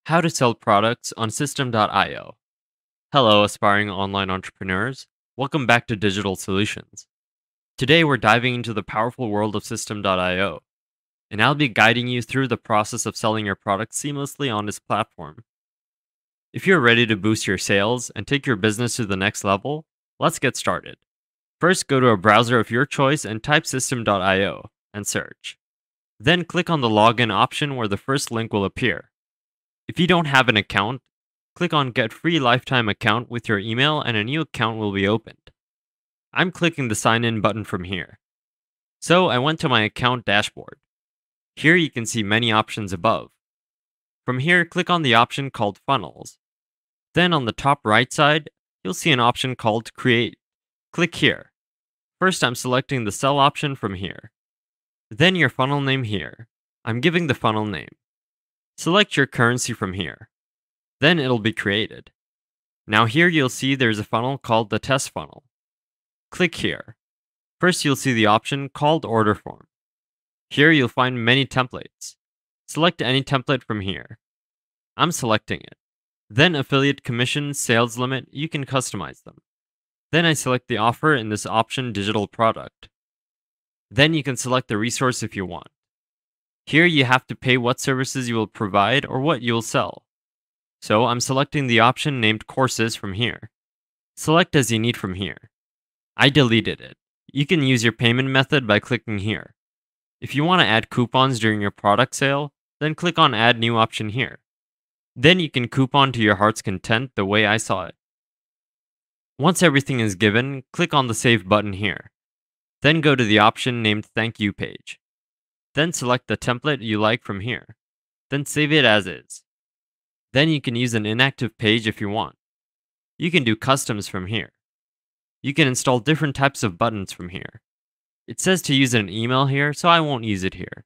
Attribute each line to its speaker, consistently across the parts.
Speaker 1: How to sell products on System.io. Hello, aspiring online entrepreneurs. Welcome back to Digital Solutions. Today, we're diving into the powerful world of System.io, and I'll be guiding you through the process of selling your product seamlessly on this platform. If you're ready to boost your sales and take your business to the next level, let's get started. First, go to a browser of your choice and type System.io and search. Then click on the login option where the first link will appear. If you don't have an account, click on Get Free Lifetime Account with your email and a new account will be opened. I'm clicking the Sign In button from here. So I went to my account dashboard. Here you can see many options above. From here, click on the option called Funnels. Then on the top right side, you'll see an option called Create. Click here. First, I'm selecting the Sell option from here. Then your funnel name here. I'm giving the funnel name. Select your currency from here. Then it'll be created. Now here you'll see there's a funnel called the test funnel. Click here. First you'll see the option called order form. Here you'll find many templates. Select any template from here. I'm selecting it. Then affiliate commission, sales limit, you can customize them. Then I select the offer in this option digital product. Then you can select the resource if you want. Here you have to pay what services you will provide or what you will sell. So I'm selecting the option named Courses from here. Select as you need from here. I deleted it. You can use your payment method by clicking here. If you want to add coupons during your product sale, then click on Add New option here. Then you can coupon to your heart's content the way I saw it. Once everything is given, click on the Save button here. Then go to the option named Thank You page. Then select the template you like from here. Then save it as is. Then you can use an inactive page if you want. You can do customs from here. You can install different types of buttons from here. It says to use an email here, so I won't use it here.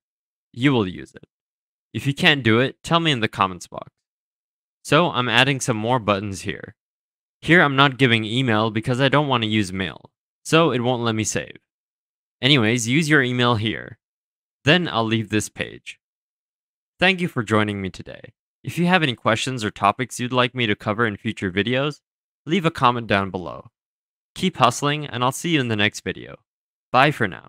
Speaker 1: You will use it. If you can't do it, tell me in the comments box. So I'm adding some more buttons here. Here I'm not giving email because I don't want to use mail, so it won't let me save. Anyways, use your email here. Then I'll leave this page. Thank you for joining me today. If you have any questions or topics you'd like me to cover in future videos, leave a comment down below. Keep hustling, and I'll see you in the next video. Bye for now.